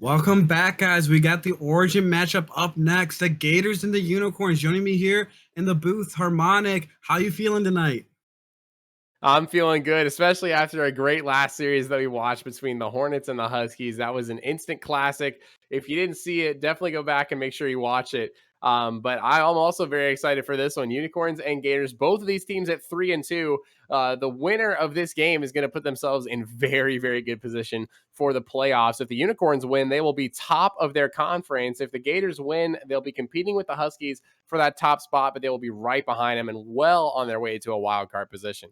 Welcome back, guys. We got the Origin matchup up next. The Gators and the Unicorns. Joining me here in the booth, Harmonic. How you feeling tonight? I'm feeling good, especially after a great last series that we watched between the Hornets and the Huskies. That was an instant classic. If you didn't see it, definitely go back and make sure you watch it. But I'm also very excited for this one. Unicorns and Gators, both of these teams at 3-2. The winner of this game is going to put themselves in very, very good position for the playoffs. If the Unicorns win, they will be top of their conference. If the Gators win, they'll be competing with the Huskies for that top spot, but they will be right behind them and well on their way to a wild card position.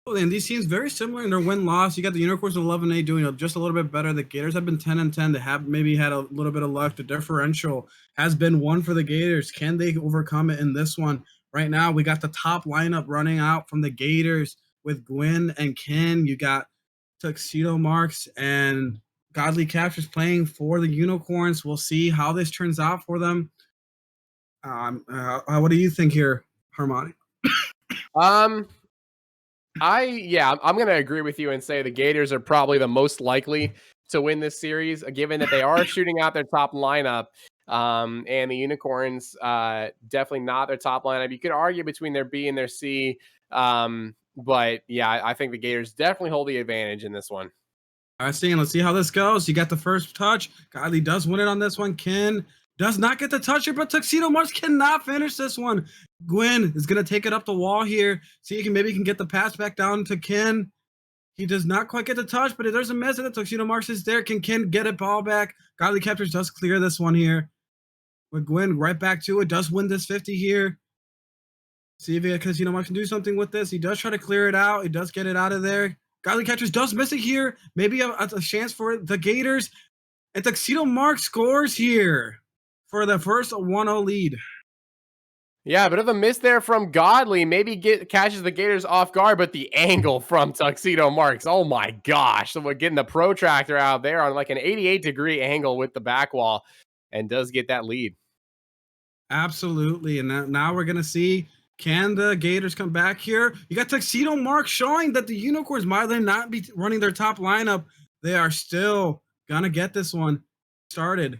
And these teams very similar in their win-loss. You got the Unicorns 11-8 doing just a little bit better. The Gators have been 10-10. They have maybe had a little bit of luck. The differential has been one for the Gators. Can they overcome it in this one? Right now, we got the top lineup running out from the Gators with Guin and Kyn. You got Tuxedo, Marx, and Godly Captures playing for the Unicorns. We'll see how this turns out for them. What do you think here, Harmony? I'm going to agree with you and say the Gators are probably the most likely to win this series, given that they are shooting out their top lineup. And the Unicorns, definitely not their top lineup. You could argue between their B and their C. But yeah, I think the Gators definitely hold the advantage in this one. All right, Stan, let's see how this goes. You got the first touch. Godly does win it on this one. Kyn does not get the touch here, but Tuxedo Marx cannot finish this one. Guin is going to take it up the wall here. See, maybe he can get the pass back down to Kyn. He does not quite get the touch, but there's a miss, and the Tuxedo Marx is there. Can Kyn get it ball back? Godly Captures does clear this one here. With Guin right back to it, does win this 50 here. See if Tuxedo Marx can do something with this. He does try to clear it out. He does get it out of there. Godly Captures does miss it here. Maybe a chance for the Gators. And Tuxedo Marx scores here for the first 1-0 lead. Yeah, a bit of a miss there from Godly. Maybe catches the Gators off guard, but the angle from Tuxedo Marx, oh my gosh. So we're getting the protractor out there on like an 88-degree angle with the back wall and does get that lead. Absolutely. And now we're going to see, can the Gators come back here? You got Tuxedo Marx showing that the Unicorns might not be running their top lineup. They are still going to get this one started.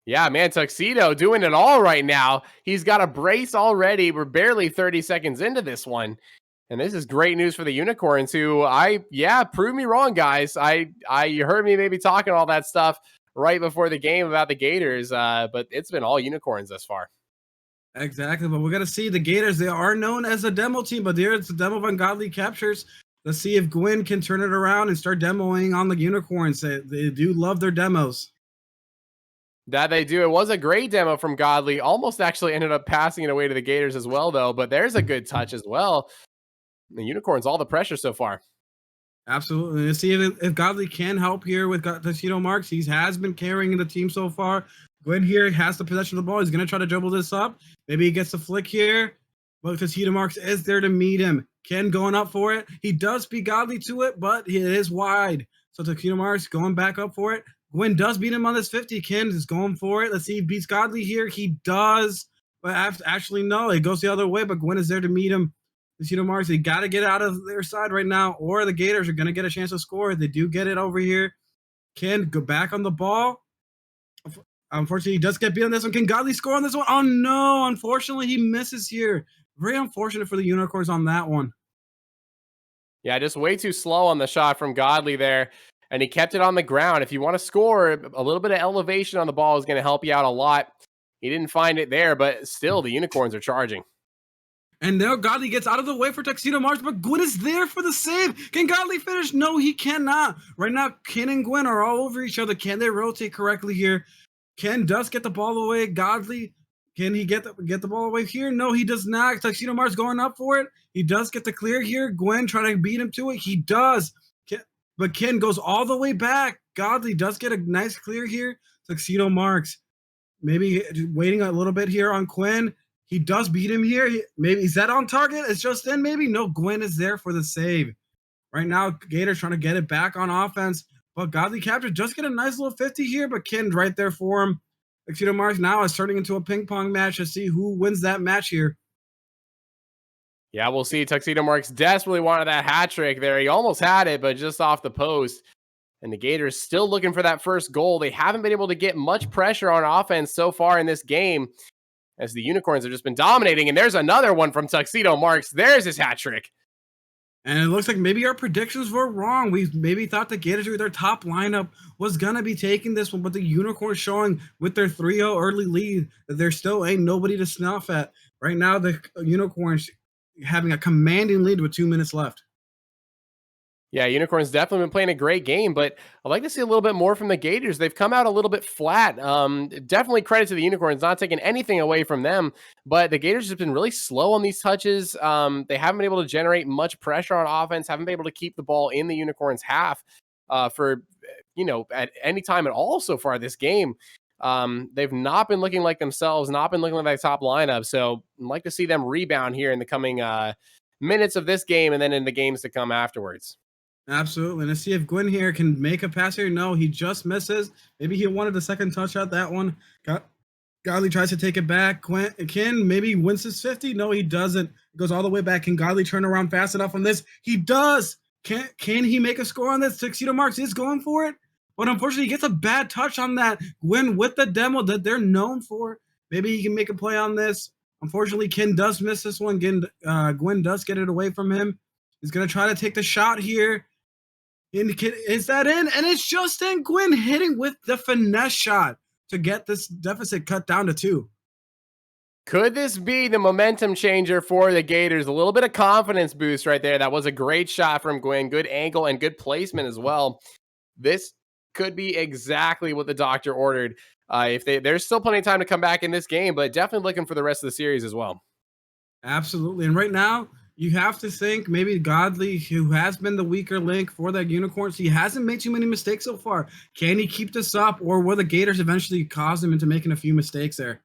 Yeah, man, Tuxedo doing it all right now. He's got a brace already. We're barely 30 seconds into this one. And this is great news for the Unicorns who prove me wrong, guys. You heard me maybe talking all that stuff right before the game about the Gators, but it's been all Unicorns thus far. Exactly, but we're going to see the Gators. They are known as a demo team, but there it's the demo of Ungodly Captures. Let's see if Guin can turn it around and start demoing on the Unicorns. They do love their demos. That they do. It was a great demo from Godly. Almost actually ended up passing it away to the Gators as well, though. But there's a good touch as well. The Unicorns, all the pressure so far. Absolutely. Let's see if Godly can help here with Tuxedo Marx. He has been carrying the team so far. Gwen here has the possession of the ball. He's going to try to dribble this up. Maybe he gets the flick here. But Tuxedo Marx is there to meet him. Kyn going up for it. He does beat Godly to it, but it is wide. So Tuxedo Marx going back up for it. Gwen does beat him on this 50. Kyn is going for it. Let's see, he beats Godly here. He does. But actually, no, it goes the other way, but Gwen is there to meet him. Tuxedo Marx, they got to get out of their side right now, or the Gators are going to get a chance to score. They do get it over here. Kyn go back on the ball. Unfortunately, he does get beat on this one. Can Godly score on this one? Oh, no. Unfortunately, he misses here. Very unfortunate for the Unicorns on that one. Yeah, just way too slow on the shot from Godly there. And he kept it on the ground. If you want to score, a little bit of elevation on the ball is going to help you out a lot. He didn't find it there, but still the Unicorns are charging. And now Godly gets out of the way for Tuxedo Marx, but Gwen is there for the save. Can Godly finish? No, he cannot. Right now, Kyn and Gwen are all over each other. Can they rotate correctly here? Kyn does get the ball away. Godly, can he get the ball away here? No, he does not. Tuxedo Marx going up for it. He does get the clear here. Gwen trying to beat him to it. He does. But Kyn goes all the way back. Godly does get a nice clear here. Tuxedo Marx maybe waiting a little bit here on Gwen. He does beat him here. Maybe is that on target? It's just in. Maybe no. Gwen is there for the save. Right now, Gators trying to get it back on offense. But Godly Capture just get a nice little 50 here. But Kyn right there for him. Tuxedo Marx now is turning into a ping pong match to see who wins that match here. Yeah, we'll see. Tuxedo Marx desperately wanted that hat trick there. He almost had it, but just off the post. And the Gators still looking for that first goal. They haven't been able to get much pressure on offense so far in this game, as the Unicorns have just been dominating. And there's another one from Tuxedo Marx. There's his hat trick. And it looks like maybe our predictions were wrong. We maybe thought the Gators with their top lineup was going to be taking this one, but the Unicorns showing with their 3-0 early lead that there still ain't nobody to snuff at. Right now, the Unicorns having a commanding lead with 2 minutes left. Yeah, Unicorns definitely been playing a great game, but I'd like to see a little bit more from the Gators. They've come out a little bit flat. Definitely credit to the Unicorns, not taking anything away from them, but the Gators have been really slow on these touches. They haven't been able to generate much pressure on offense, haven't been able to keep the ball in the Unicorns' half for, at any time at all so far this game. They've not been looking like themselves, not been looking like that top lineup, so I'd like to see them rebound here in the coming minutes of this game and then in the games to come afterwards. Absolutely. Let's see if Guin here can make a pass here. No, he just misses. Maybe he wanted the second touch out that one. Godley tries to take it back. Kyn maybe wins his 50. No, he doesn't. Goes all the way back. Can Godley turn around fast enough on this? He does. Can he make a score on this? Tuxedo Marx is going for it. But unfortunately, he gets a bad touch on that. Guin with the demo that they're known for. Maybe he can make a play on this. Unfortunately, Kyn does miss this one. Guin does get it away from him. He's going to try to take the shot here. Is that in? And it's just in. Guin hitting with the finesse shot to get this deficit cut down to 2. Could this be the momentum changer for the Gators? A little bit of confidence boost right there. That was a great shot from Guin. Good angle and good placement as well. This could be exactly what the doctor ordered. There's still plenty of time to come back in this game, but definitely looking for the rest of the series as well. Absolutely. And right now, you have to think maybe Godley, who has been the weaker link for that Unicorns, he hasn't made too many mistakes so far. Can he keep this up, or will the Gators eventually cause him into making a few mistakes there?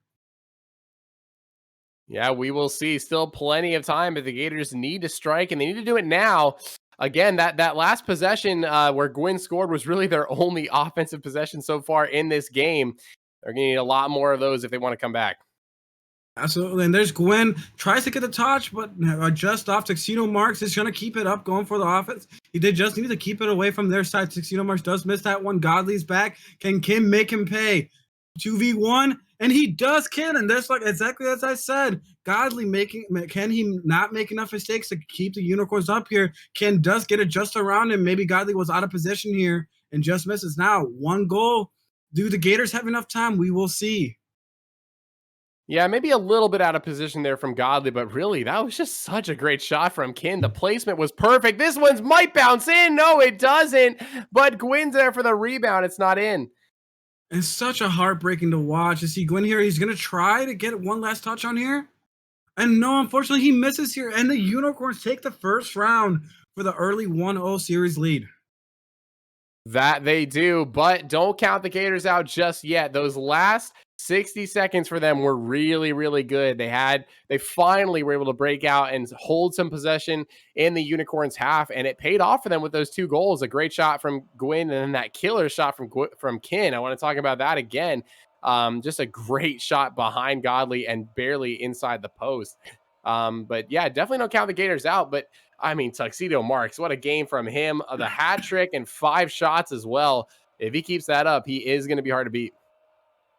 Yeah, we will see. Still plenty of time, but the Gators need to strike, and they need to do it now. Again, that last possession where Guin scored was really their only offensive possession so far in this game. They're going to need a lot more of those if they want to come back. Absolutely. And there's Guin, tries to get the touch, but just off. Tuxedo Marx is going to keep it up, going for the offense. He did just need to keep it away from their side. Tuxedo Marx does miss that one. Godley's back. Can Kyn make him pay? 2v1, and he does. Kyn, and that's like exactly as I said. Godley can he not make enough mistakes to keep the Unicorns up here? Kyn does get it just around him. Maybe Godley was out of position here and just misses. Now 1 goal. Do the Gators have enough time? We will see. Yeah, maybe a little bit out of position there from Godley, but really, that was just such a great shot from Kyn. The placement was perfect. This one's might bounce in. No, it doesn't. But Guin's there for the rebound. It's not in. It's such a heartbreaking to watch. You see Guin here. He's going to try to get one last touch on here. And no, unfortunately, he misses here. And the Unicorns take the first round for the early 1-0 series lead. That they do, but don't count the Gators out just yet. Those last 60 seconds for them were really, really good. They finally were able to break out and hold some possession in the Unicorns' half, and it paid off for them with those 2 goals. A great shot from Guin and then that killer shot from Kyn. I want to talk about that again. Just a great shot behind Godley and barely inside the post. But yeah, definitely don't count the Gators out, but I mean, Tuxedo Marx, what a game from him. The hat trick and 5 shots as well. If he keeps that up, he is going to be hard to beat.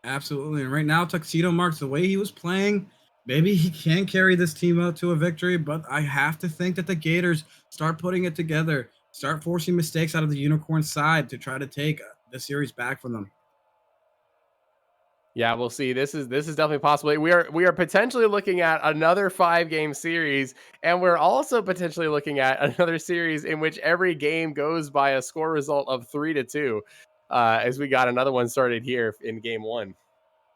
Absolutely. And right now, Tuxedo Marx, the way he was playing, maybe he can carry this team out to a victory, but I have to think that the Gators start putting it together, start forcing mistakes out of the Unicorn side to try to take the series back from them. Yeah, we'll see. This is definitely possible. We are potentially looking at another 5-game series, and we're also potentially looking at another series in which every game goes by a score result of 3-2, as we got another one started here in game 1.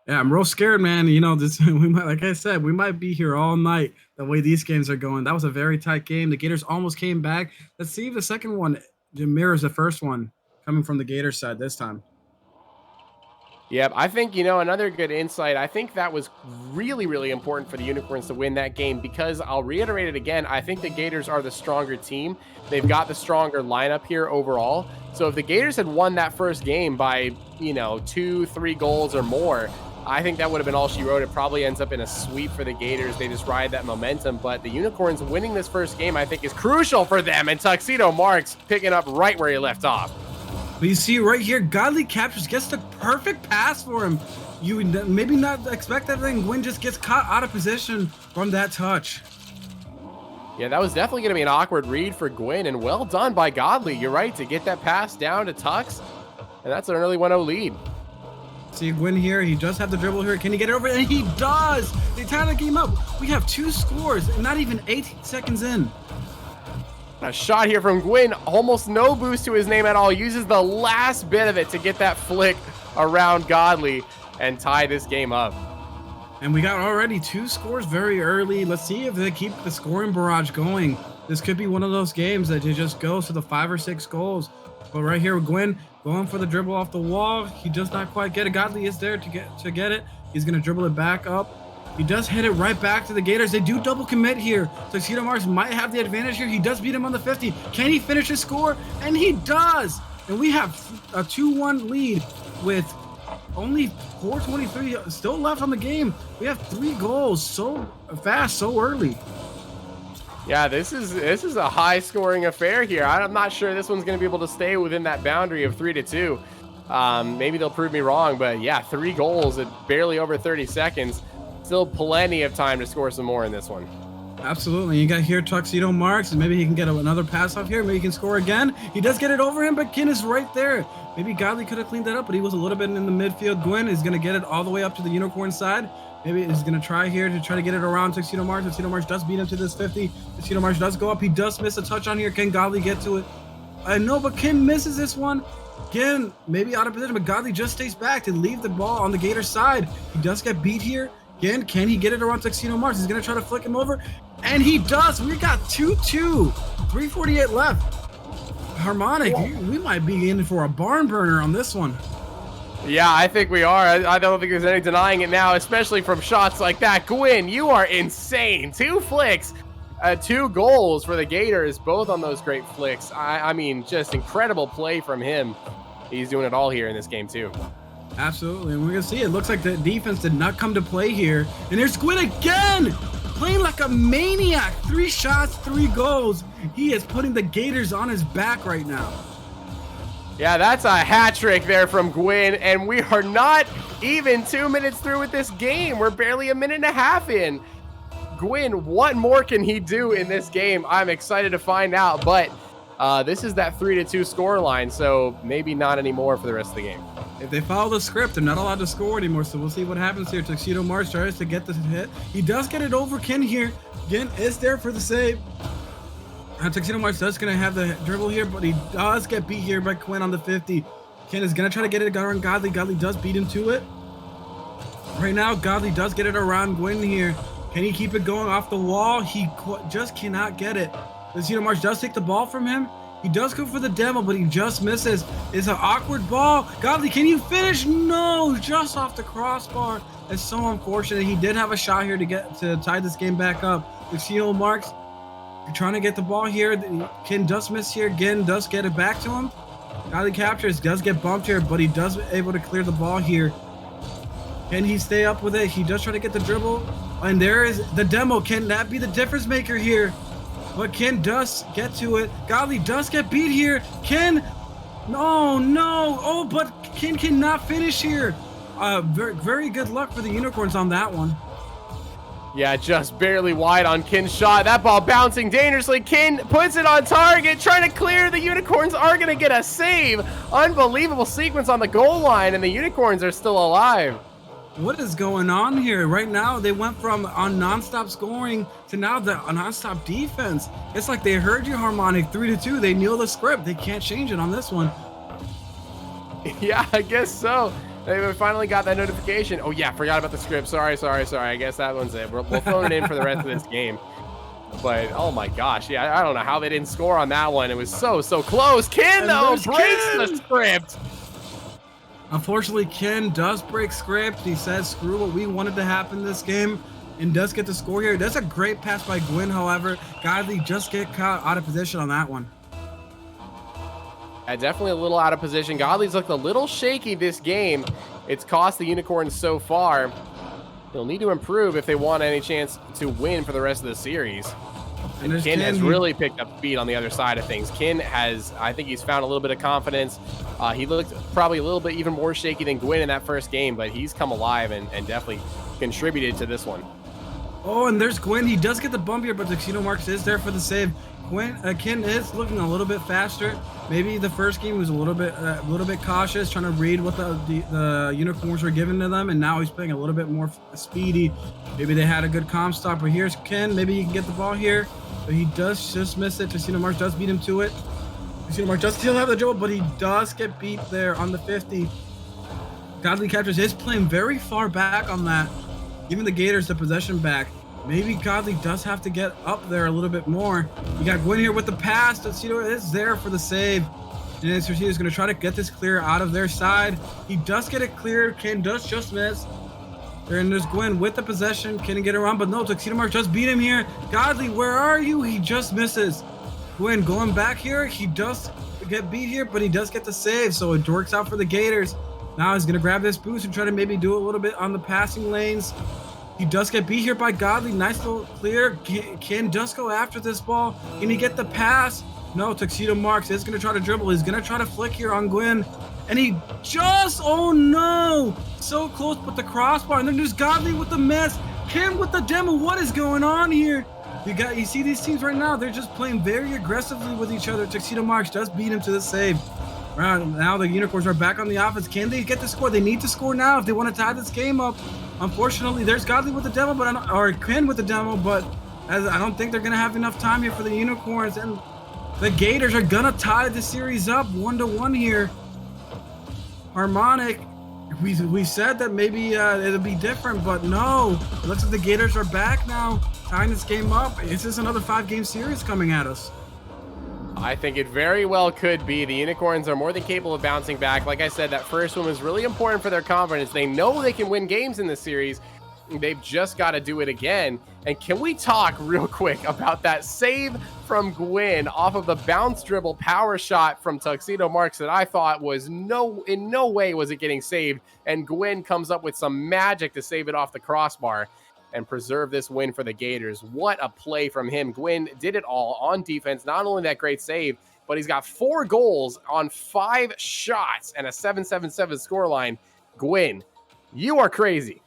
Yeah, I'm real scared, man. Like I said, we might be here all night the way these games are going. That was a very tight game. The Gators almost came back. Let's see if the second one mirrors the first one coming from the Gators side this time. Yep, I think, another good insight. I think that was really, really important for the Unicorns to win that game because I'll reiterate it again. I think the Gators are the stronger team. They've got the stronger lineup here overall. So if the Gators had won that first game by, 2-3 goals or more, I think that would have been all she wrote. It probably ends up in a sweep for the Gators. They just ride that momentum. But the Unicorns winning this first game, I think, is crucial for them. And Tuxedo Marx picking up right where he left off. But you see right here, Godly captures, gets the perfect pass for him. You would maybe not expect that thing. Guin just gets caught out of position from that touch. Yeah, that was definitely going to be an awkward read for Guin, and well done by Godly. You're right, to get that pass down to Tux, and that's an early 1-0 lead. See Guin here, he does have the dribble here. Can he get it over? And he does! They tie the game up. We have 2 scores, and not even 18 seconds in. A shot here from Guin, almost no boost to his name at all. Uses the last bit of it to get that flick around Godly and tie this game up. And we got already 2 scores very early. Let's see if they keep the scoring barrage going. This could be one of those games that it just goes to the 5 or 6 goals. But right here, Guin going for the dribble off the wall. He does not quite get it. Godly is there to get it. He's going to dribble it back up. He does hit it right back to the Gators. They do double commit here. Tuxedo Marx might have the advantage here. He does beat him on the 50. Can he finish his score? And he does. And we have a 2-1 lead with only 4:23 still left on the game. We have 3 goals so fast, so early. Yeah, this is a high scoring affair here. I'm not sure this one's going to be able to stay within that boundary of 3-2. Maybe they'll prove me wrong, but yeah, 3 goals at barely over 30 seconds. Still plenty of time to score some more in this one. Absolutely. You got here Tuxedo Marx, and maybe he can get another pass off here. Maybe he can score again. He does get it over him, but Kyn is right there. Maybe Godly could have cleaned that up, but he was a little bit in the midfield. Guin is going to get it all the way up to the Unicorn side. Maybe he's going to try here to try to get it around Tuxedo Marx. Tuxedo Marx does beat him to this 50. Tuxedo Marx does go up. He does miss a touch on here. Can Godly get to it? I know, but Kyn misses this one. Again, maybe out of position, but Godly just stays back to leave the ball on the Gator side. He does get beat here. Again, can he get it around Tuxedo Marx? He's going to try to flick him over. And he does. We got 2-2. 3:48 left. Harmonic, we might be in for a barn burner on this one. Yeah, I think we are. I don't think there's any denying it now, especially from shots like that. Guin, you are insane. 2 flicks, 2 goals for the Gators, both on those great flicks. I mean, just incredible play from him. He's doing it all here in this game, too. Absolutely, and we're going to see it. Looks like the defense did not come to play here. And there's Guin again, playing like a maniac. 3 shots, 3 goals. He is putting the Gators on his back right now. Yeah, that's a hat trick there from Guin, and we are not even 2 minutes through with this game. We're barely a minute and a half in. Guin, what more can he do in this game? I'm excited to find out, but this is that 3-2 score line, so maybe not anymore for the rest of the game. If they follow the script, they're not allowed to score anymore, so we'll see what happens here. Tuxedo Marx tries to get the hit. He does get it over Kyn here. Kyn is there for the save. Tuxedo Marx does going to have the dribble here, but he does get beat here by Kyn on the 50. Kyn is going to try to get it around Godly. Godly does beat him to it. Right now, Godly does get it around Guin here. Can he keep it going off the wall? He just cannot get it. Tuxedo Marx does take the ball from him. He does go for the demo, but he just misses. It's an awkward ball. Godly, can you finish? No, just off the crossbar. It's so unfortunate. He did have a shot here to tie this game back up. Tuxedo Marx, you're trying to get the ball here. Kyn does miss here. Again, does get it back to him. Godly captures, does get bumped here, but he does able to clear the ball here. Can he stay up with it? He does try to get the dribble. And there is the demo. Can that be the difference maker here? But Kyn does get to it. Godly does get beat here. Kyn, no. Oh, but Kyn cannot finish here. Very, very good luck for the Unicorns on that one. Yeah, just barely wide on Kyn's shot. That ball bouncing dangerously. Kyn puts it on target, trying to clear. The Unicorns are going to get a save. Unbelievable sequence on the goal line, and the Unicorns are still alive. What is going on here? Right now, they went from on nonstop scoring to now the nonstop defense. It's like they heard you, Harmonic. 3-2. They knew the script. They can't change it on this one. Yeah, I guess so. They finally got that notification. Oh, yeah, forgot about the script. Sorry. I guess that one's it. We'll phone it in for the rest of this game. But, oh, my gosh. Yeah, I don't know how they didn't score on that one. It was so close. Kyn, though, breaks the script. Unfortunately, Kyn does break script. He says, screw what we wanted to happen this game, and does get the score here. That's a great pass by Guin, however. Godly just get caught out of position on that one. Yeah, definitely a little out of position. Godly's looked a little shaky this game. It's cost the Unicorns so far. They'll need to improve if they want any chance to win for the rest of the series. And Kyn has really picked up speed on the other side of things. Kyn has, I think he's found a little bit of confidence. He looked probably a little bit even more shaky than Guin in that first game, but he's come alive and definitely contributed to this one. Oh, and there's Guin. He does get the bump here, but Tuxedo Marx is there for the save. Kyn is looking a little bit faster. Maybe the first game was a little bit cautious, trying to read what the unicorns were giving to them, and now he's playing a little bit more speedy. Maybe they had a good comp stop, but here's Kyn. Maybe he can get the ball here, but he does just miss it. Tuxedo Marx does beat him to it. Tuxedo Marx does still have the dribble, but he does get beat there on the 50. Godly captures his playing very far back on that, giving the Gators the possession back. Maybe Godly does have to get up there a little bit more. You got Guin here with the pass. Tuxedo is there for the save. And Tuxedo is going to try to get this clear out of their side. He does get it cleared. Kyn does just miss. And there's Guin with the possession. Can he get around? But no, Tuxedo Marx just beat him here. Godly, where are you? He just misses. Guin going back here. He does get beat here, but he does get the save. So it works out for the Gators. Now he's going to grab this boost and try to maybe do a little bit on the passing lanes. He does get beat here by Godly. Nice little clear. Kyn does go after this ball. Can he get the pass? No, Tuxedo Marx is going to try to dribble. He's going to try to flick here on Guin. And he just, oh no, so close, but the crossbar. And then there's Godly with the mess. Kyn with the demo. What is going on here? You see these teams right now, they're just playing very aggressively with each other. Tuxedo Marx does beat him to the save. Right, now the Unicorns are back on the offense. Can they get the score? They need to score now if they want to tie this game up. Unfortunately, there's Godly with the demo, or Kyn with the demo, but I don't think they're going to have enough time here for the Unicorns. And the Gators are going to tie the series up 1-1 here. Harmonic, we said that maybe it'll be different, but no. It looks like the Gators are back now, tying this game up. Is this another 5-game series coming at us? I think it very well could be. The Unicorns are more than capable of bouncing back. Like I said, that first one was really important for their confidence. They know they can win games in this series. They've just got to do it again. And can we talk real quick about that save from Guin off of the bounce dribble power shot from Tuxedo Marx that I thought was in no way was it getting saved. And Guin comes up with some magic to save it off the crossbar and preserve this win for the Gators. What a play from him. Guin did it all on defense. Not only that great save, but he's got 4 goals on 5 shots and a 7-7-7 scoreline. Guin, you are crazy.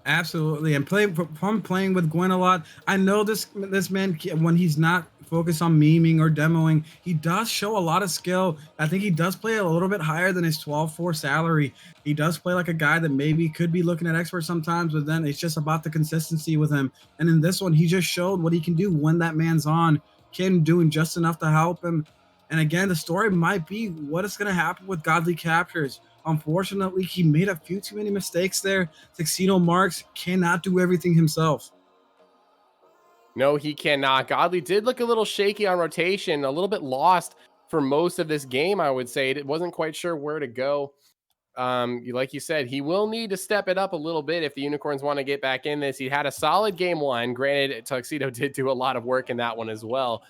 Absolutely. And from playing with Guin a lot, I know this man, when he's not focused on memeing or demoing, he does show a lot of skill. I think he does play a little bit higher than his 12-4 salary. He does play like a guy that maybe could be looking at expert sometimes, but then it's just about the consistency with him. And in this one, he just showed what he can do when that man's on. Kyn doing just enough to help him. And again, the story might be what is going to happen with Godly captures. Unfortunately, he made a few too many mistakes there. Tuxedo Marx cannot do everything himself. No, he cannot. Godly did look a little shaky on rotation, a little bit lost for most of this game, I would say. It wasn't quite sure where to go. Like you said, he will need to step it up a little bit if the Unicorns want to get back in this. He had a solid game 1. Granted, Tuxedo did do a lot of work in that one as well.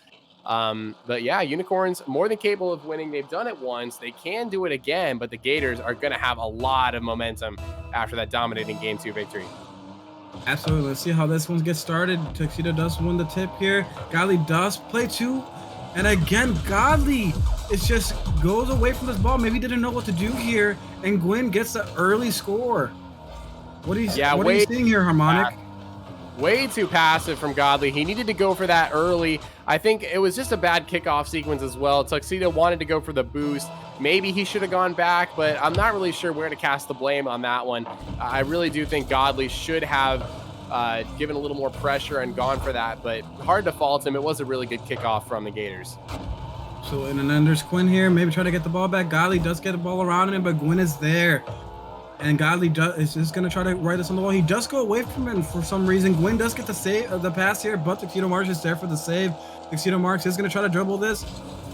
But yeah, Unicorns more than capable of winning. They've done it once. They can do it again, but the Gators are going to have a lot of momentum after that dominating Game 2 victory. Absolutely. Let's see how this one gets started. Tuxedo does win the tip here. Godly does play 2. And again, Godly just goes away from this ball. Maybe he didn't know what to do here. And Guin gets the early score. What are you seeing here, Harmonic? Way too passive from Godly. He needed to go for that early. I think it was just a bad kickoff sequence as well. Tuxedo wanted to go for the boost. Maybe he should have gone back, but I'm not really sure where to cast the blame on that one. I really do think Godly should have given a little more pressure and gone for that, but hard to fault him. It was a really good kickoff from the Gators. So, and then there's Kyn here. Maybe try to get the ball back. Godly does get the ball around him, but Guin is there. And Godly is just going to try to write this on the wall. He does go away from it, and for some reason, Guin does get the pass here, but Tuxedo Marx is there for the save. Tuxedo Marx is going to try to dribble this.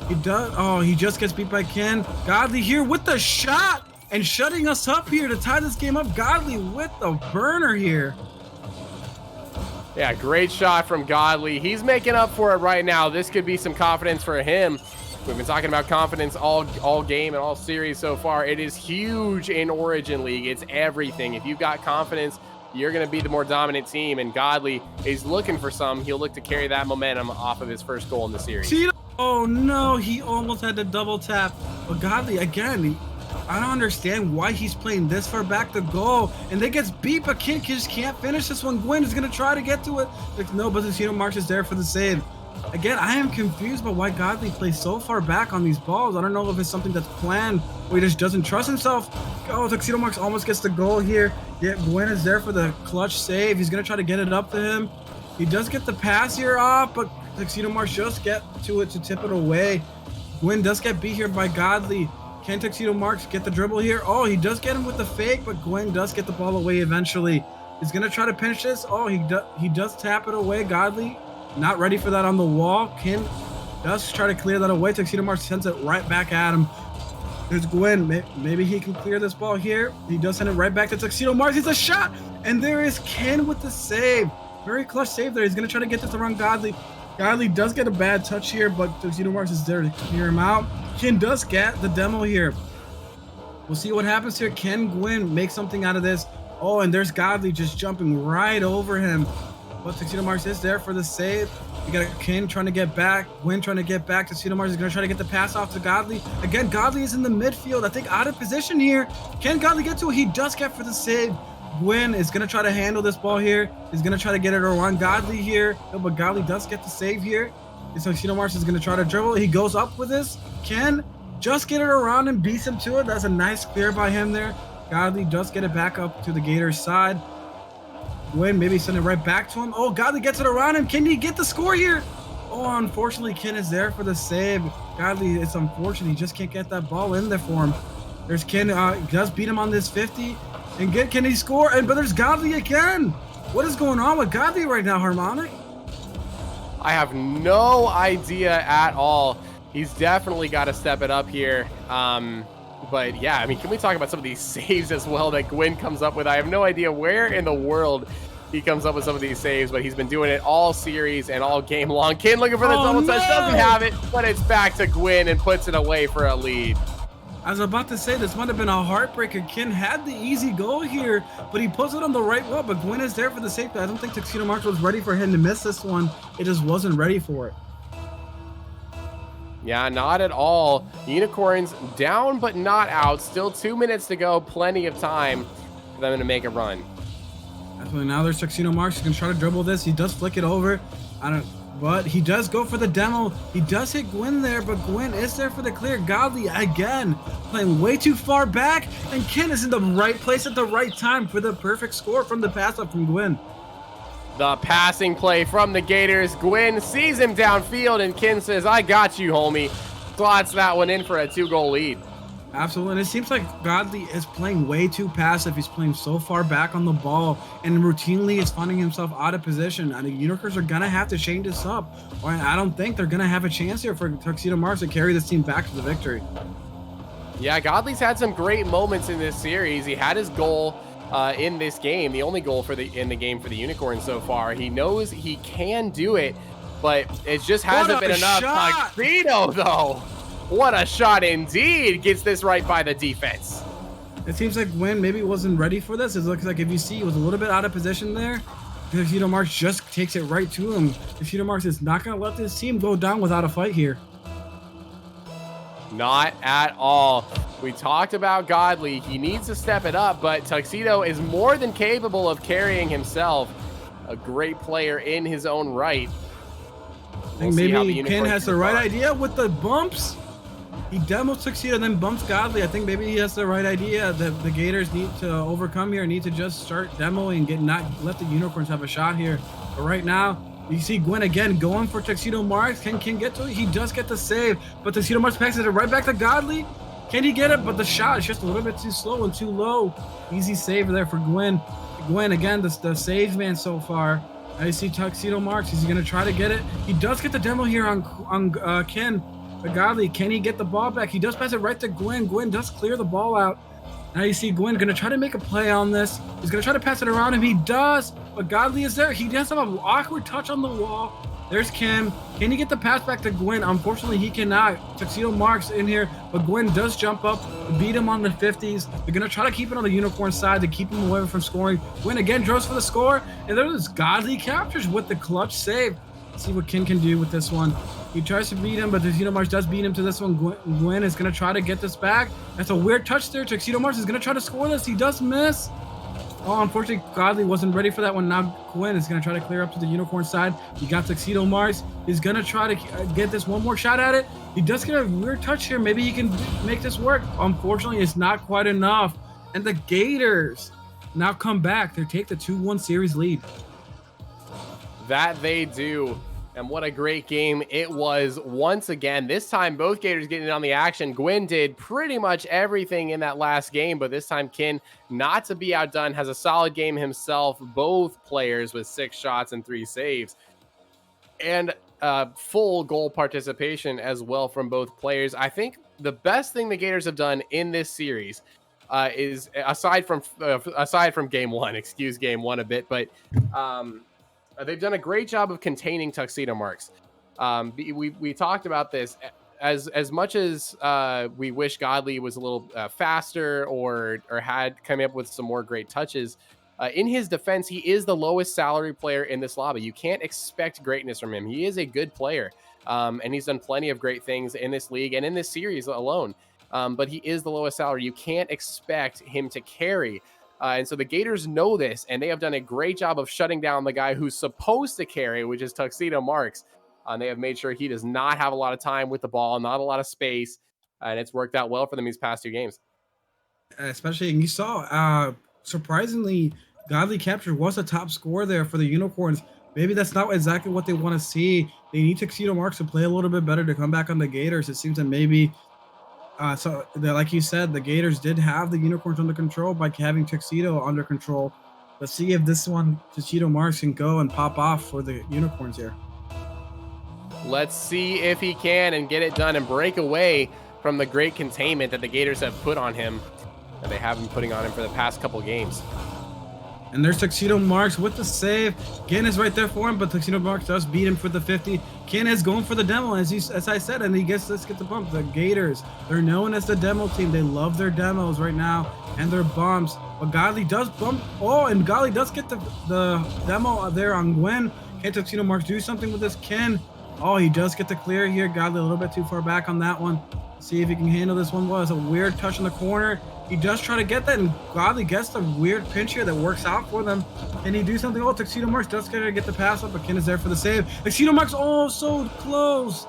He does. Oh, he just gets beat by Kyn. Godly here with the shot and shutting us up here to tie this game up. Godly with the burner here. Yeah, great shot from Godly. He's making up for it right now. This could be some confidence for him. We've been talking about confidence all game and all series so far. It is huge in Origin League. It's everything. If you've got confidence you're going to be the more dominant team, and Godly is looking for some. He'll look to carry that momentum off of his first goal in the series. Oh no, he almost had to double tap. But Godly, again, I don't understand why he's playing this far back to goal. And they gets beat, but Kyn just can't finish this one. Guin is going to try to get to it. Like, no, but Tuxedo Marx is there for the save. Again, I am confused by why Godly plays so far back on these balls. I don't know if it's something that's planned or he just doesn't trust himself. Oh, Tuxedo Marx almost gets the goal here. Yeah, Guin is there for the clutch save. He's going to try to get it up to him. He does get the pass here off, but Tuxedo Marx just get to it to tip it away. Guin does get beat here by Godly. Can Tuxedo Marx get the dribble here? Oh, he does get him with the fake, but Guin does get the ball away eventually. He's going to try to finish this. Oh, he does tap it away. Godly not ready for that on the wall. Kyn does try to clear that away. Tuxedo Marx sends it right back at him. There's Guin. Maybe he can clear this ball here. He does send it right back to Tuxedo Marx. It's a shot. And there is Kyn with the save. Very clutch save there. He's going to try to get this around Godly. Godly does get a bad touch here, but Tuxedo Marx is there to clear him out. Kyn does get the demo here. We'll see what happens here. Can Guin make something out of this? Oh, and there's Godly just jumping right over him. But Tuxedo Marx is there for the save. You got Kyn trying to get back. Guin trying to get back. Tuxedo Marx is going to try to get the pass off to Godly. Again, Godly is in the midfield. I think out of position here. Can Godly get to it? He does get for the save. Guin is going to try to handle this ball here. He's going to try to get it around Godly here. No, but Godly does get the save here. And Tuxedo Marx is going to try to dribble. He goes up with this. Can just get it around and beats him to it. That's a nice clear by him there. Godly does get it back up to the Gators side. Guin maybe send it right back to him. Oh, Godly gets it around him. Can he get the score here? Oh, unfortunately, Kyn is there for the save. Godly, it's unfortunate. He just can't get that ball in there for him. There's Kyn. He does beat him on this 50. And can he score? But there's Godly again. What is going on with Godly right now, Harmonic? I have no idea at all. He's definitely got to step it up here. But yeah, I mean, can we talk about some of these saves as well that Guin comes up with? I have no idea where in the world he comes up with some of these saves, but he's been doing it all series and all game long. Kyn looking for the double touch, doesn't have it, but it's back to Guin and puts it away for a lead. I was about to say this might have been a heartbreaker. Kyn had the easy goal here, but he puts it on the right wall. But Guin is there for the safety. I don't think Tuxedo Marx was ready for him to miss this one. It just wasn't ready for it. Yeah, not at all. Unicorns down but not out. Still 2 minutes to go. Plenty of time for them to make a run. Definitely. Now there's Tuxedo Marx. He's going to try to dribble this. He does flick it over. But he does go for the demo. He does hit Guin there, but Guin is there for the clear. Godly again playing way too far back, and Kyn is in the right place at the right time for the perfect score from the pass up from Guin. The passing play from the Gators. Guin sees him downfield, and Kyn says, I got you, homie. Slots that one in for a 2-goal lead. Absolutely, and it seems like Godly is playing way too passive. He's playing so far back on the ball and routinely is finding himself out of position. And the Unicorns are going to have to change this up, or I don't think they're going to have a chance here for Tuxedo Marx to carry this team back to the victory. Yeah, Godly's had some great moments in this series. He had his goal in this game, the only goal in the game for the Unicorns so far. He knows he can do it, but it just hasn't been enough. Tuxedo, though. What a shot indeed. Gets this right by the defense. It seems like Guin maybe wasn't ready for this. It looks like if you see, he was a little bit out of position there. Tuxedo Marx just takes it right to him. Tuxedo Marx is not going to let this team go down without a fight here. Not at all. We talked about Godly. He needs to step it up, but Tuxedo is more than capable of carrying himself. A great player in his own right. I think maybe Kyn has the right idea with the bumps. He demos Tuxedo and then bumps Godly. I think maybe he has the right idea that the Gators need to overcome here, need to just start demoing and not let the Unicorns have a shot here. But right now, you see Guin again going for Tuxedo Marx. Can Kyn get to it? He does get the save, but Tuxedo Marx passes it right back to Godly. Can he get it? But the shot is just a little bit too slow and too low. Easy save there for Guin. Guin again, the save man so far. Now you see Tuxedo Marx. He's going to try to get it. He does get the demo here on Kyn. But Godly, can he get the ball back? He does pass it right to Guin. Guin does clear the ball out. Now you see Guin going to try to make a play on this. He's going to try to pass it around him. He does, but Godly is there. He does have an awkward touch on the wall. There's Kyn. Can he get the pass back to Guin? Unfortunately, he cannot. Tuxedo Marx in here, but Guin does jump up, beat him on the 50s. They're going to try to keep it on the unicorn side to keep him away from scoring. Guin again draws for the score, and there's Godly captures with the clutch save. Let's see what Kyn can do with this one. He tries to beat him, but Tuxedo Marx does beat him to this one. Guin is going to try to get this back. That's a weird touch there. Tuxedo Marx is going to try to score this. He does miss. Oh, unfortunately, Godly wasn't ready for that one. Now Guin is going to try to clear up to the unicorn side. He got Tuxedo Marx. He's going to try to get this one more shot at it. He does get a weird touch here. Maybe he can make this work. Unfortunately, it's not quite enough. And the Gators now come back. They take the 2-1 series lead. That they do. And what a great game it was once again. This time, both Gators getting in on the action. Guin did pretty much everything in that last game, but this time Kyn, not to be outdone, has a solid game himself. Both players with 6 shots and 3 saves. And full goal participation as well from both players. I think the best thing the Gators have done in this series is, aside from game 1, excuse game 1 a bit, but they've done a great job of containing Tuxedo Marx. We talked about this. As much as we wish Godly was a little faster or had come up with some more great touches, in his defense, he is the lowest salary player in this lobby. You can't expect greatness from him. He is a good player, and he's done plenty of great things in this league and in this series alone. But he is the lowest salary. You can't expect him to carry. And so the Gators know this, and they have done a great job of shutting down the guy who's supposed to carry, which is Tuxedo Marx. They have made sure he does not have a lot of time with the ball, not a lot of space, and it's worked out well for them these past 2 games. Especially, and you saw, surprisingly, Godly capture was a top scorer there for the Unicorns. Maybe that's not exactly what they want to see. They need Tuxedo Marx to play a little bit better to come back on the Gators. It seems that maybe... like you said, the Gators did have the Unicorns under control by having Tuxedo under control. Let's see if this one, Tuxedo Marx, can go and pop off for the Unicorns here. Let's see if he can and get it done and break away from the great containment that the Gators have put on him, that they have been putting on him for the past couple games. And there's Tuxedo Marx with the save. Kyn is right there for him, but Tuxedo Marx does beat him for the 50. Kyn is going for the demo, as I said, and let's get the bump. The Gators, they're known as the demo team. They love their demos right now and their bumps. But Godly does bump. Oh, and Godly does get the demo there on Guin. Can Tuxedo Marx do something with this Kyn? Oh, he does get the clear here. Godly a little bit too far back on that one. See if he can handle this one. Was a weird touch in the corner. He does try to get that, and Godly gets the weird pinch here that works out for them. Can he do something? Oh, Tuxedo Marx does get the pass up, but Kyn is there for the save. Tuxedo Marx, oh, so close.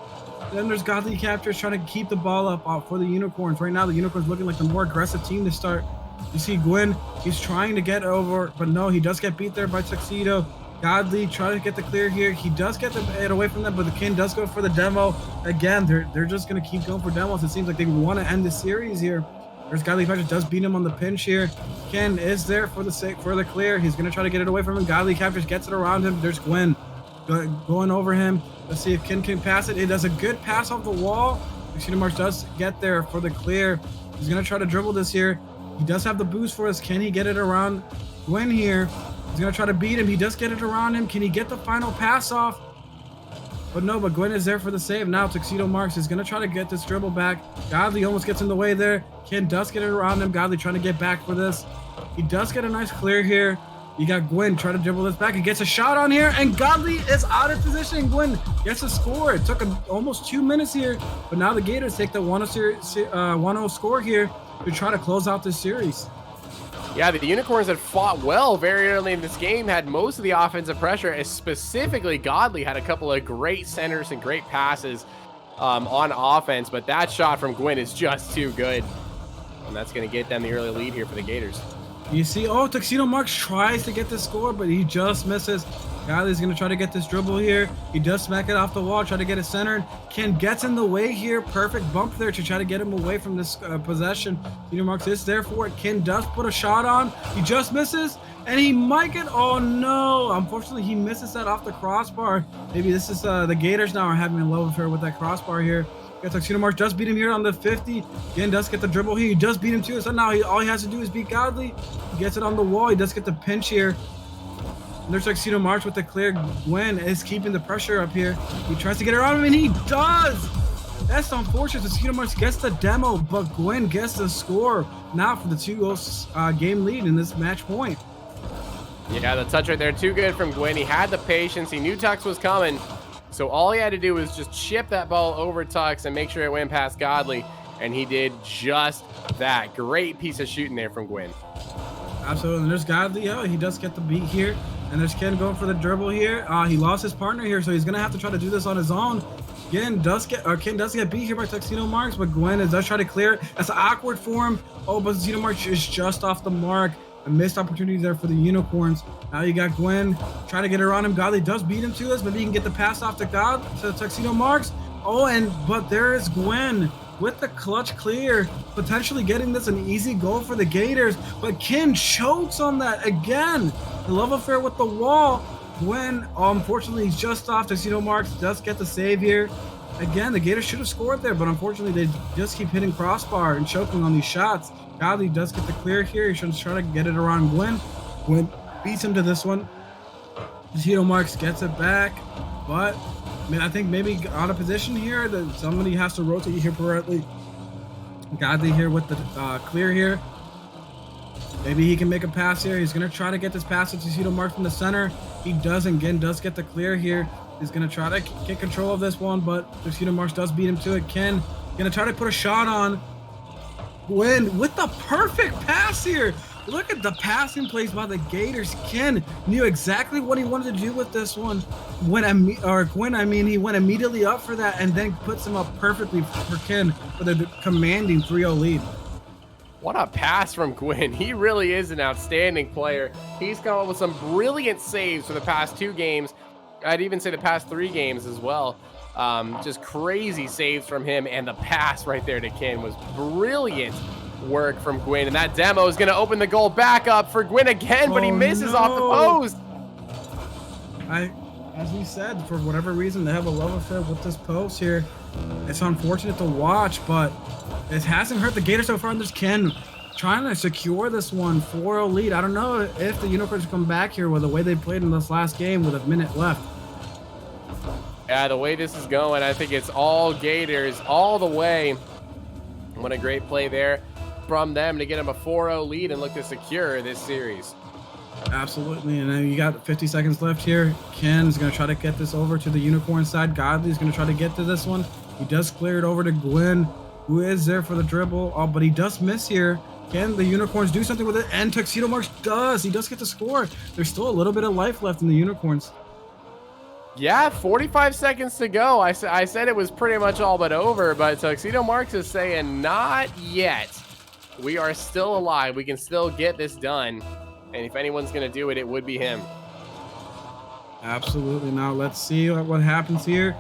Then there's Godly captures trying to keep the ball up for the Unicorns. Right now, the Unicorns looking like the more aggressive team to start. You see Guin, he's trying to get over, but no, he does get beat there by Tuxedo. Godly trying to get the clear here. He does get it away from them, but the Kyn does go for the demo. Again, they're just going to keep going for demos. It seems like they want to end the series here. There's Godly Captures does beat him on the pinch here. Kyn is there for the clear. He's going to try to get it away from him. Godly Captures gets it around him. There's Guin going over him. Let's see if Kyn can pass it. It does a good pass off the wall. Tuxedo Marx does get there for the clear. He's going to try to dribble this here. He does have the boost for us. Can he get it around Guin here? He's going to try to beat him. He does get it around him. Can he get the final pass off? But no, but Guin is there for the save. Now Tuxedo Marx is going to try to get this dribble back. Godly almost gets in the way there. Kyn does get it around him. Godly trying to get back for this. He does get a nice clear here. You got Guin trying to dribble this back. He gets a shot on here, and Godly is out of position. Guin gets a score. It took almost 2 minutes here, but now the Gators take the 1-0 score here to try to close out this series. Yeah, the Unicorns had fought well very early in this game, had most of the offensive pressure, specifically Godly had a couple of great centers and great passes on offense, but that shot from Guin is just too good, and that's going to get them the early lead here for the Gators. You see, oh, Tuxedo Marx tries to get the score, but he just misses. Godly's going to try to get this dribble here. He does smack it off the wall, try to get it centered. Kyn gets in the way here. Perfect bump there to try to get him away from this possession. Tuxedo Marx is there for it. Kyn does put a shot on. He just misses, and he might get, oh no. Unfortunately, he misses that off the crossbar. Maybe this is the Gators now are having a love affair with that crossbar here. Tuxedo Marx does beat him here on the 50. Again, does get the dribble here. He does beat him too. So now all he has to do is beat Godly. He gets it on the wall. He does get the pinch here. And there's Tuxedo Marx with the clear. Guin is keeping the pressure up here. He tries to get around him, and he does. That's unfortunate. Tuxedo Marx gets the demo, but Guin gets the score now for the 2-goal game lead in this match point. Yeah, the touch right there, too good from Guin. He had the patience. He knew Tux was coming. So all he had to do was just chip that ball over Tux and make sure it went past Godly. And he did just that. Great piece of shooting there from Guin. Absolutely. And there's Godly. Oh, he does get the beat here. And there's Kyn going for the dribble here. He lost his partner here, so he's going to have to try to do this on his own. Kyn does get beat here by Tuxedo Marx, but Guin does try to clear. That's awkward for him. Oh, but Tuxedo Marx is just off the mark. A missed opportunity there for the Unicorns. Now you got Guin trying to get around him. Godly does beat him to this. Maybe he can get the pass off to Tuxedo Marx. Oh, but there is Guin with the clutch clear, potentially getting this an easy goal for the Gators. But Kyn chokes on that again. The love affair with the wall. Guin, unfortunately, he's just off. Tuxedo Marx does get the save here. Again, the Gators should have scored there, but unfortunately, they just keep hitting crossbar and choking on these shots. Godly does get the clear here. He should try to get it around Guin. Guin beats him to this one. Tuxedo Marx gets it back, but I think maybe out of position here. That somebody has to rotate here correctly. Godly here with the clear here. Maybe he can make a pass here. He's going to try to get this pass to Tuxedo Marx from the center. He doesn't. Guin does get the clear here. He's going to try to get control of this one, but Tuxedo Marx does beat him to it. Kyn going to try to put a shot on. Guin with the perfect pass here. Look at the passing plays by the Gators. Kyn knew exactly what he wanted to do with this one. Guin, he went immediately up for that and then puts him up perfectly for Kyn for the commanding 3-0 lead. What a pass from Guin. He really is an outstanding player. He's come up with some brilliant saves for the past 2 games. I'd even say the past 3 games as well. Just crazy saves from him, and the pass right there to Kyn was brilliant work from Guin. And that demo is going to open the goal back up for Guin again, but he misses off the post. As we said, for whatever reason, they have a love affair with this post here. It's unfortunate to watch, but it hasn't hurt the Gators so far. And there's Kyn trying to secure this one 4-0 lead. I don't know if the Unicorns come back here with the way they played in this last game with a minute left. Yeah, the way this is going, I think it's all Gators all the way. What a great play there from them to get them a 4-0 lead and look to secure this series. Absolutely, and then you got 50 seconds left here. Kyn's going to try to get this over to the Unicorn side. Godly's going to try to get to this one. He does clear it over to Guin, who is there for the dribble. Oh, but he does miss here. Can the Unicorns do something with it? And Tuxedo Marx does. He does get the score. There's still a little bit of life left in the Unicorns. Yeah, 45 seconds to go. I said it was pretty much all but over, but Tuxedo Marx is saying not yet. We are still alive. We can still get this done. And if anyone's going to do it, it would be him. Absolutely. Now let's see what happens here.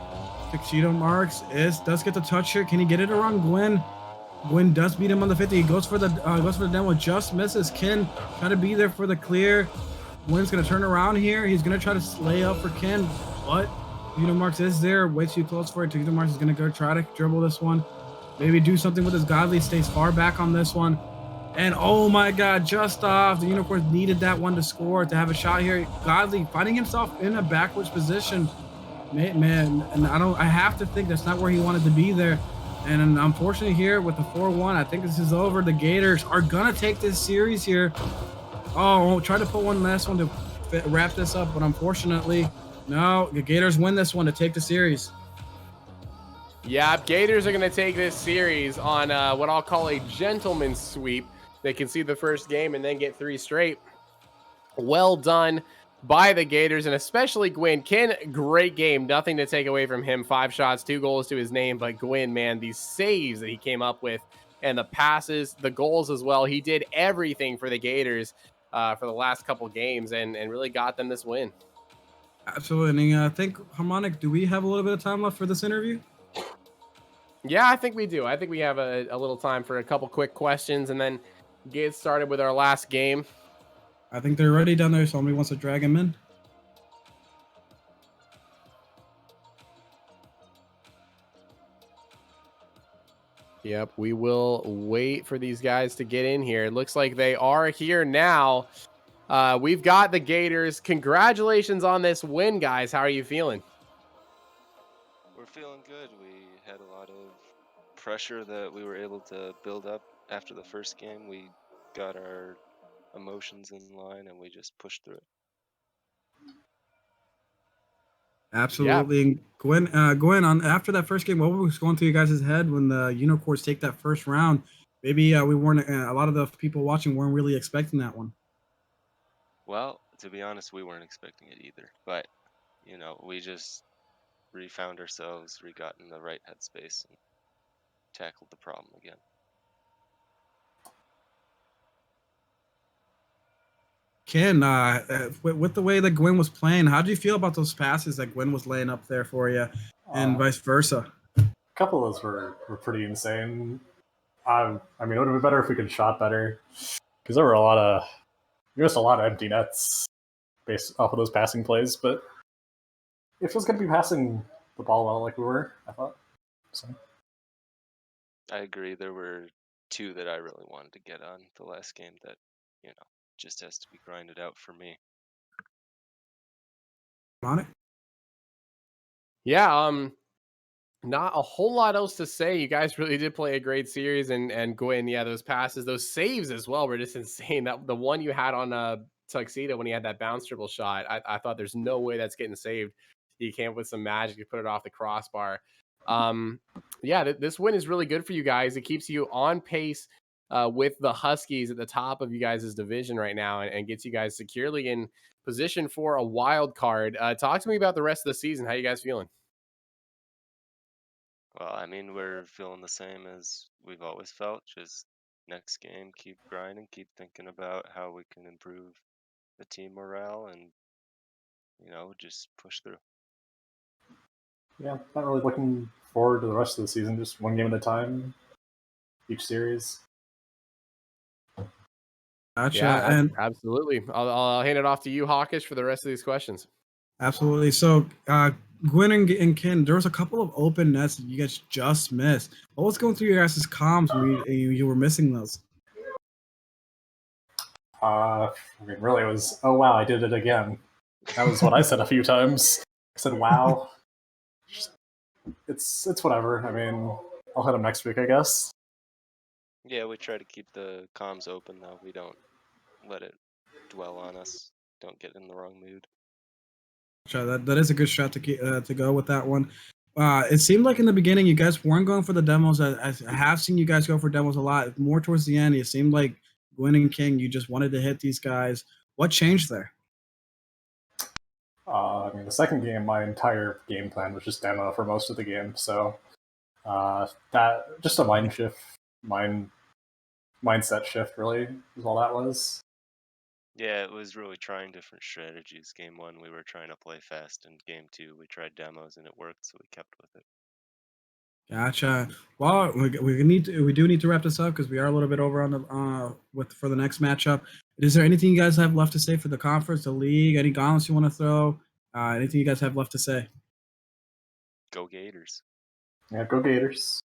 Tuxedo Marx does get the touch here. Can he get it around Guin? Guin does beat him on the 50. He goes for the demo, just misses. Kyn trying to be there for the clear. Guin's going to turn around here. He's going to try to lay up for Kyn, but Tuxedo Marx is there, way too close for it. Tuxedo Marx is going to go try to dribble this one. Maybe do something with his Godly. Stays far back on this one. And oh my God, just off. The Unicorns needed that one to score, to have a shot here. Godly finding himself in a backwards position. Man, and I have to think that's not where he wanted to be there. And unfortunately here with the 4-1, I think this is over. The Gators are going to take this series here. Oh, try to put one last one to wrap this up, but unfortunately, no. The Gators win this one to take the series. Yeah, Gators are going to take this series on what I'll call a gentleman's sweep. They can see the first game and then get 3 straight. Well done by the Gators, and especially Guin. Kyn, great game. Nothing to take away from him. 5 shots, 2 goals to his name. But Guin, man, these saves that he came up with and the passes, the goals as well. He did everything for the Gators for the last couple games and really got them this win. Absolutely. And I think, Harmonic, do we have a little bit of time left for this interview? Yeah, I think we do. I think we have a little time for a couple quick questions and then get started with our last game. I think they're ready down there. Somebody wants to drag him in. Yep, we will wait for these guys to get in here. It looks like they are here now. We've got the Gators. Congratulations on this win, guys. How are you feeling? We're feeling good. We had a lot of pressure that we were able to build up after the first game. We got our emotions in line and we just pushed through it. Absolutely. And Gwen, on after that first game, what was going through you guys' head when the Unicorns take that first round? Maybe we weren't. A lot of the people watching weren't really expecting that one. Well, to be honest, we weren't expecting it either. But, you know, we just refound ourselves, re-got in the right headspace, and tackled the problem again. Kyn, with the way that Gwen was playing, how do you feel about those passes that Gwen was laying up there for you, and vice versa? A couple of those were pretty insane. I mean, it would have been better if we could shot better, because there were just a lot of empty nets based off of those passing plays. But it feels good to be passing the ball well, like we were, I thought. So. I agree. There were two that I really wanted to get on the last game that, you know, just has to be grinded out for me. On it? Yeah, not a whole lot else to say. You guys really did play a great series, and Guin, yeah, those passes, those saves as well were just insane. That the one you had on Tuxedo when he had that bounce dribble shot, I thought there's no way that's getting saved. He came with some magic to put it off the crossbar. Yeah, this win is really good for you guys. It keeps you on pace with the Huskies at the top of you guys' division right now, and gets you guys securely in position for a wild card. Talk to me about the rest of the season. How you guys feeling? Well, I mean, we're feeling the same as we've always felt. Just next game, keep grinding, keep thinking about how we can improve the team morale, and, you know, just push through. Yeah, not really looking forward to the rest of the season. Just one game at a time, each series. Gotcha. Yeah, and absolutely. I'll hand it off to you, Hawkish, for the rest of these questions. absolutely. So, Gwen and Kyn, there was a couple of open nets that you guys just missed. What was going through your guys' comms when you were missing those? I mean, really, it was, oh wow, I did it again. That was what I said a few times. I said, wow. It's whatever. I mean, I'll hit him next week, I guess. Yeah, we try to keep the comms open, though. We don't let it dwell on us. Don't get in the wrong mood. That is a good shot to go with that one. It seemed like in the beginning you guys weren't going for the demos. I have seen you guys go for demos a lot. More towards the end, it seemed like Guin and Kyn, you just wanted to hit these guys. What changed there? I mean, the second game, my entire game plan was just demo for most of the game. So that just a mindset shift, really, is all that was. Yeah, it was really trying different strategies. Game 1, we were trying to play fast, and Game 2, we tried demos, and it worked, so we kept with it. Gotcha. Well, we do need to wrap this up because we are a little bit over on the for the next matchup. Is there anything you guys have left to say for the conference, the league? Any gauntlets you want to throw? Anything you guys have left to say? Go Gators. Yeah, go Gators.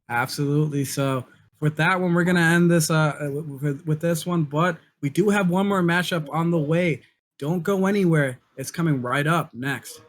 Absolutely. So with that one, we're gonna end this with this one, but we do have one more matchup on the way. Don't go anywhere. It's coming right up next.